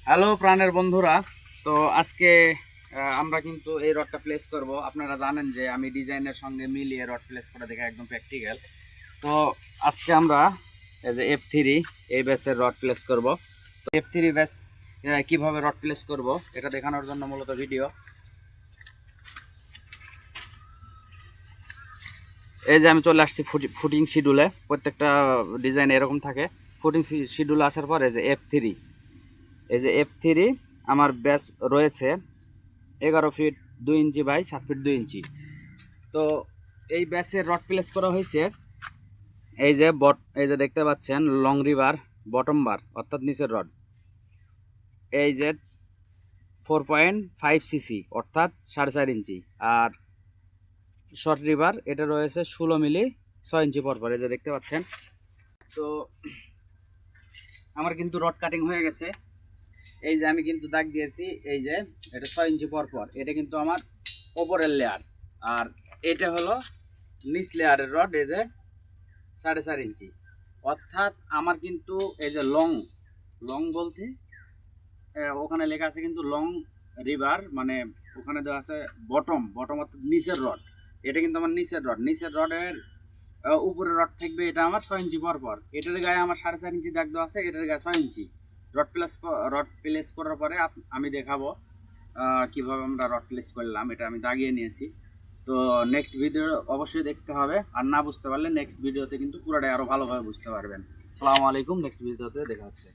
Hello প্রাণের বন্ধুরা। তো আজকে আমরা কিন্তু এই রডটা প্লেস করব। আপনারা জানেন যে আমি ডিজাইনের সঙ্গে মিলিয়ে রড প্লেস করে দেখে একদম প্র্যাকটিক্যাল। তো আজকে আমরা এই যে F3 এই ব্যাসের রড প্লেস করব। তো F3 ব্যাস কীভাবে রড প্লেস করব এটা দেখানোর জন্য মূলত ভিডিও। এই যে আমি চলে আসছি ফুটিং শিডিউলে। প্রত্যেকটা ডিজাইন এরকম থাকে। ফুটিং শিডিউলে আসার পর এই যে F3 আমার ব্যাস রয়েছে 11 ফিট 2 ইঞ্চি বাই 7 ফিট 2 ইঞ্চি। তো এই ব্যাসের রড প্লেস করা হয়েছে এই যে দেখতে পাচ্ছেন লং রিবার বটম বার অর্থাৎ নিচের রড, এই যে 4.5 সিসি অর্থাৎ 4.5 ইঞ্চি, আর শর্ট রিবার এটা রয়েছে 16 মিলি 6 ইঞ্চি পরপর, এই যে দেখতে পাচ্ছেন। তো আমার কিন্তু রড কাটিং হয়ে গেছে। এই যে আমি কিন্তু দাগ দিয়েছি, এই যে এটা 6 ইঞ্চি পরপর, এটা কিন্তু আমার ওপরের লেয়ার, আর এটা হলো নিচ লেয়ারের রড, এই যে 4.5 ইঞ্চি। অর্থাৎ আমার কিন্তু এই যে লং লং বলতে ওখানে লেখা আছে কিন্তু লং রিভার, মানে ওখানে দেওয়া আছে বটম বটম অর্থাৎ নিচের রড। এটা কিন্তু আমার নিচের রডের উপরে রড থাকবে, এটা আমার 6 ইঞ্চি পরপর। এটার গায়ে আমার 4.5 ইঞ্চি দাগ দেওয়া আছে, এটার গায়ে 6 ইঞ্চি। রড প্লেস করার পরে আমি দেখাবো কিভাবে আমরা রড প্লেস করলাম, এটা আমি দাগিয়ে নিয়েছি। তো নেক্সট ভিডিও অবশ্যই দেখতে হবে, আর না বুঝতে পারলে নেক্সট ভিডিওতে কিন্তু পুরোটাই আরও ভালোভাবে বুঝতে পারবেন। আসসালামু আলাইকুম, নেক্সট ভিডিওতে দেখা হচ্ছে।